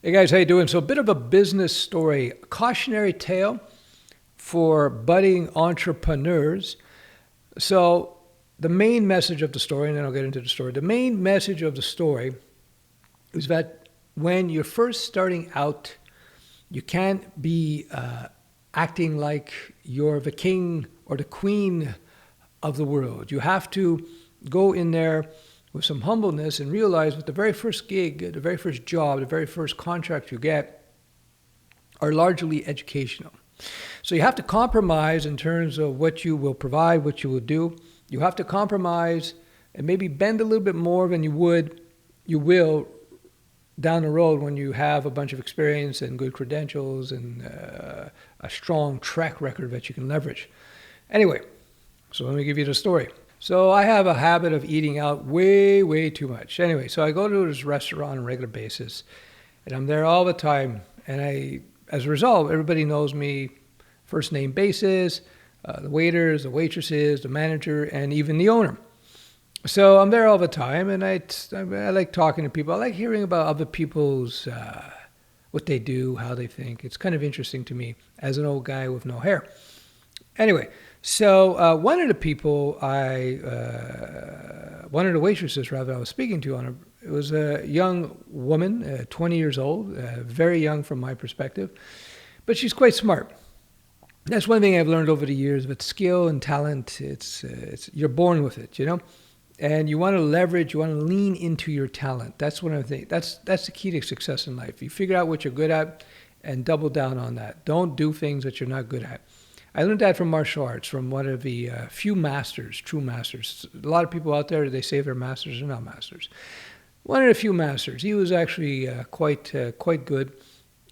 Hey guys, how you doing? So a bit of a business story, a cautionary tale for budding entrepreneurs. So the main message of the story, and then I'll get into the story. The main message of the story is that when you're first starting out, you can't be acting like you're the king or the queen of the world. You have to go in there with some humbleness and realize that the very first gig, the very first job, the very first contract you get are largely educational. So you have to compromise in terms of what you will provide, what you will do. You have to compromise and maybe bend a little bit more than you will down the road when you have a bunch of experience and good credentials and a strong track record that you can leverage. Anyway, so let me give you the story. So I have a habit of eating out way, way too much. Anyway, so I go to this restaurant on a regular basis, and I'm there all the time. And as a result, everybody knows me, first name basis, the waiters, the waitresses, the manager, and even the owner. So I'm there all the time, and I like talking to people. I like hearing about other people's, what they do, how they think. It's kind of interesting to me as an old guy with no hair. Anyway, so one of the people one of the waitresses rather I was speaking to it was a young woman, 20 years old, very young from my perspective, but she's quite smart. That's one thing I've learned over the years, but skill and talent, it's you're born with it, and you want to leverage, you want to lean into your talent. That's one of the things. That's the key to success in life. You figure out what you're good at and double down on that. Don't do things that you're not good at. I learned that from martial arts, from one of the few masters, true masters. A lot of people out there, they say they're masters, they're not masters. One of the few masters. He was actually quite good.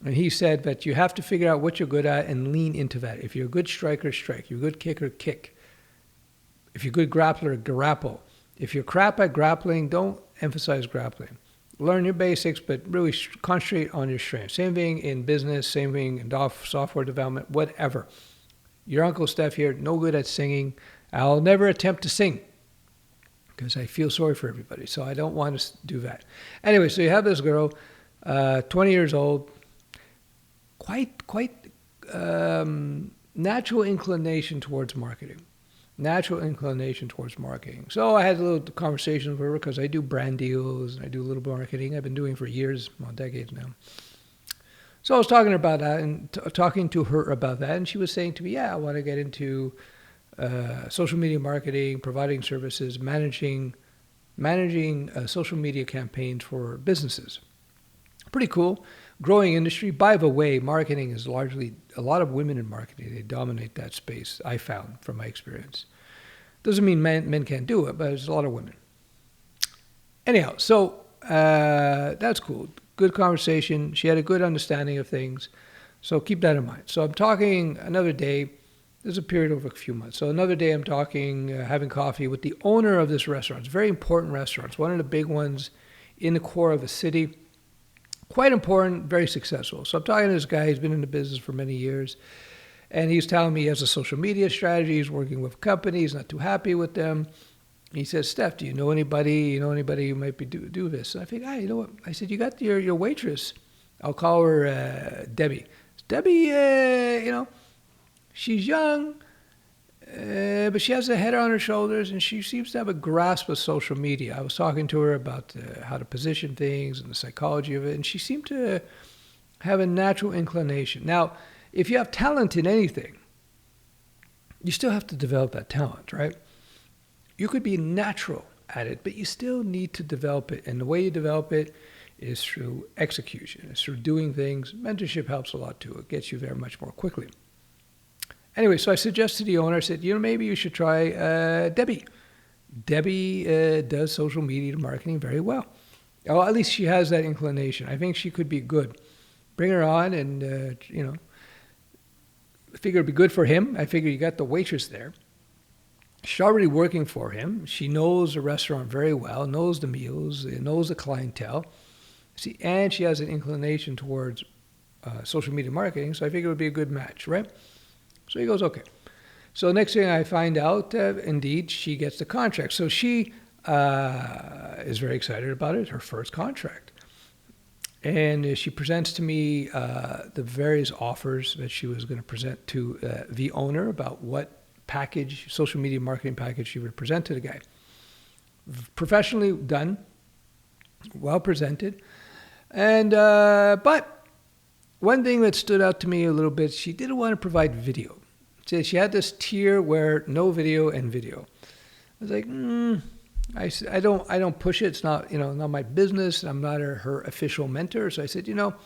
And he said that you have to figure out what you're good at and lean into that. If you're a good striker, strike. You're a good kicker, kick. If you're a good grappler, grapple. If you're crap at grappling, don't emphasize grappling. Learn your basics, but really concentrate on your strengths. Same thing in business, same thing in software development, whatever. Your Uncle Steph here, no good at singing. I'll never attempt to sing because I feel sorry for everybody. So I don't want to do that. Anyway, so you have this girl, 20 years old, quite natural inclination towards marketing. So I had a little conversation with her because I do brand deals and I do a little marketing. I've been doing for years, well, decades now. So I was talking about that and talking to her about that, and she was saying to me, "Yeah, I want to get into social media marketing, providing services, managing social media campaigns for businesses. Pretty cool, growing industry. By the way, marketing is largely a lot of women in marketing. They dominate that space. I found from my experience. Doesn't mean men can't do it, but there's a lot of women. Anyhow, so that's cool." Good conversation. She had a good understanding of things. So keep that in mind. So I'm talking another day. There's a period over a few months. So another day I'm talking, having coffee with the owner of this restaurant. It's a very important restaurant. It's one of the big ones in the core of the city. Quite important, very successful. So I'm talking to this guy. He's been in the business for many years. And he's telling me he has a social media strategy. He's working with companies, not too happy with them. He says, "Steph, do you know anybody? Who might be do this?" And I think, you know what? I said, "You got your waitress. I'll call her Debbie. Debbie, she's young, but she has a head on her shoulders, and she seems to have a grasp of social media." I was talking to her about how to position things and the psychology of it, and she seemed to have a natural inclination. Now, if you have talent in anything, you still have to develop that talent, right? You could be natural at it, but you still need to develop it. And the way you develop it is through execution. It's through doing things. Mentorship helps a lot too. It gets you there much more quickly. Anyway, so I suggested to the owner, I said, maybe you should try Debbie. Debbie does social media marketing very well. Or at least she has that inclination. I think she could be good. Bring her on and, I figure it'd be good for him. I figure you got the waitress there. She's already working for him. She knows the restaurant very well, knows the meals, knows the clientele. And she has an inclination towards social media marketing, so I figured it would be a good match, right? So he goes, okay. So next thing I find out, indeed, she gets the contract. So she is very excited about it, her first contract. And she presents to me the various offers that she was going to present to the owner about what package, social media marketing package she would present to the guy. Professionally done, well presented. And but one thing that stood out to me a little bit, she didn't want to provide video. She had this tier where no video and video. I was like, I don't push it. It's not, not my business. I'm not her official mentor. So I said, I don't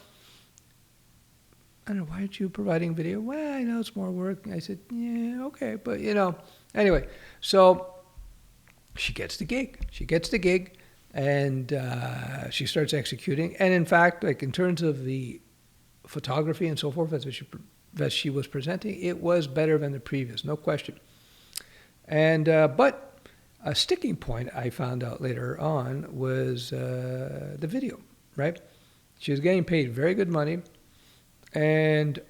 know, why aren't you providing video? Well, I know it's more work. I said, yeah, okay. But, anyway, so she gets the gig. And she starts executing. And in fact, like in terms of the photography and so forth that she was presenting, it was better than the previous, no question. And but a sticking point I found out later on was the video, right? She was getting paid very good money, and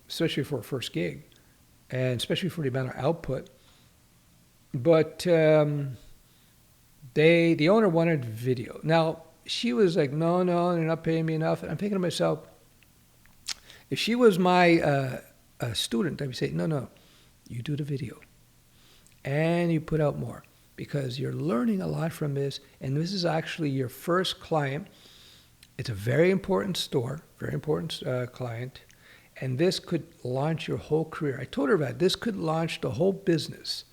especially for a first gig, and especially for the amount of output. But the owner wanted video. Now, she was like, no, they're not paying me enough. And I'm thinking to myself, if she was my student, I would say, no, you do the video. And you put out more because you're learning a lot from this. And this is actually your first client. It's a very important store, very important client. And this could launch your whole career. I told her that this could launch the whole business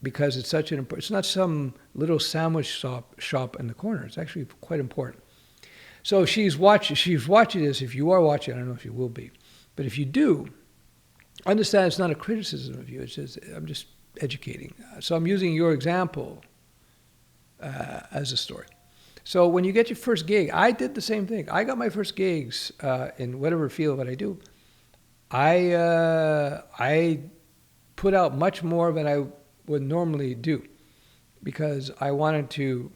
because it's such an important, it's not some little sandwich shop in the corner. It's actually quite important. So she's watching this. If you are watching, I don't know if you will be. But if you do, understand it's not a criticism of you. It's just, I'm just educating. So I'm using your example as a story. So when you get your first gig, I did the same thing. I got my first gigs in whatever field that I do. I put out much more than I would normally do because I wanted to,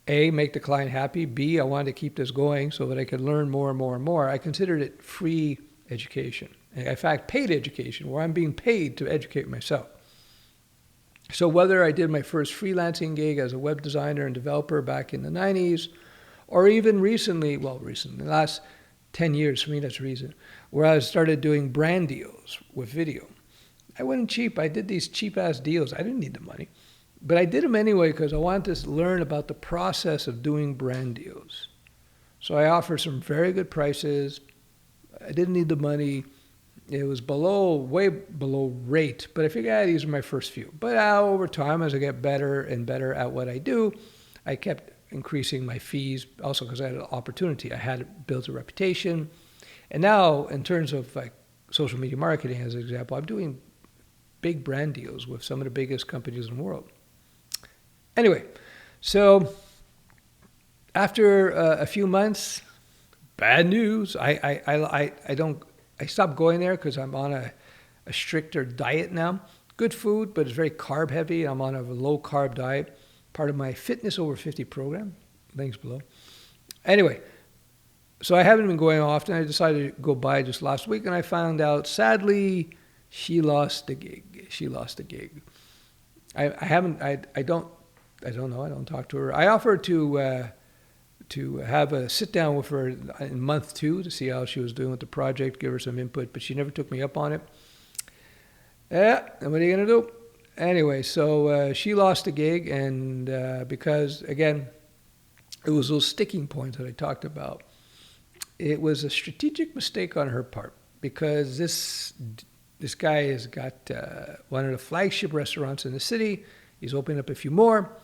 A, make the client happy, B, I wanted to keep this going so that I could learn more and more and more. I considered it free education. In fact, paid education, where I'm being paid to educate myself. So whether I did my first freelancing gig as a web designer and developer back in the 90s, or even recently, the last 10 years, for me that's reason, where I started doing brand deals with video. I wasn't cheap. I did these cheap-ass deals. I didn't need the money. But I did them anyway because I wanted to learn about the process of doing brand deals. So I offered some very good prices. I didn't need the money. It was way below rate. But I figured, these are my first few. But over time, as I get better and better at what I do, I kept increasing my fees, also because I had an opportunity. I had built a reputation. And now, in terms of like social media marketing, as an example, I'm doing big brand deals with some of the biggest companies in the world. Anyway, so after a few months, bad news. I stopped going there because I'm on a stricter diet now. Good food, but it's very carb heavy. I'm on a low carb diet, part of my Fitness Over 50 program. Links below. Anyway, so I haven't been going often. I decided to go by just last week, and I found out, sadly, she lost the gig. I don't know. I don't talk to her. I offered to have a sit down with her in month 2 to see how she was doing with the project, give her some input, but she never took me up on it. Yeah, and what are you going to do? Anyway, so she lost the gig, and because, again, it was those sticking points that I talked about. It was a strategic mistake on her part because this guy has got one of the flagship restaurants in the city. He's opening up a few more.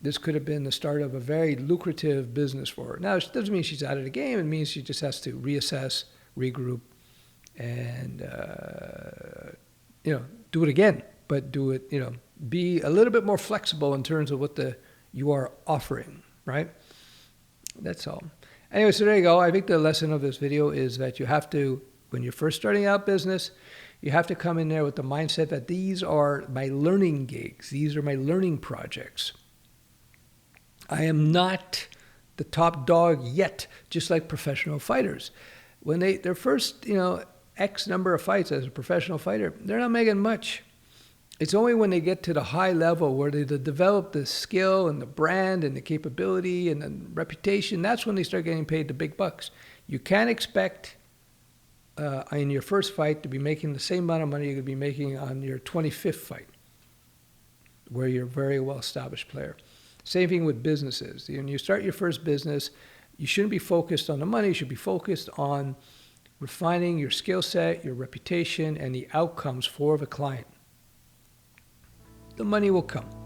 This could have been the start of a very lucrative business for her. Now, it doesn't mean she's out of the game. It means she just has to reassess, regroup, and do it again. But do it, be a little bit more flexible in terms of what you are offering, right? That's all. Anyway, so there you go. I think the lesson of this video is that you have to, when you're first starting out business, you have to come in there with the mindset that these are my learning gigs. These are my learning projects. I am not the top dog yet, just like professional fighters. When their first, X number of fights as a professional fighter, they're not making much. It's only when they get to the high level where they develop the skill and the brand and the capability and the reputation, that's when they start getting paid the big bucks. You can't expect in your first fight to be making the same amount of money you're going to be making on your 25th fight, where you're a very well-established player. Same thing with businesses. When you start your first business, you shouldn't be focused on the money. You should be focused on refining your skill set, your reputation, and the outcomes for the client. The money will come.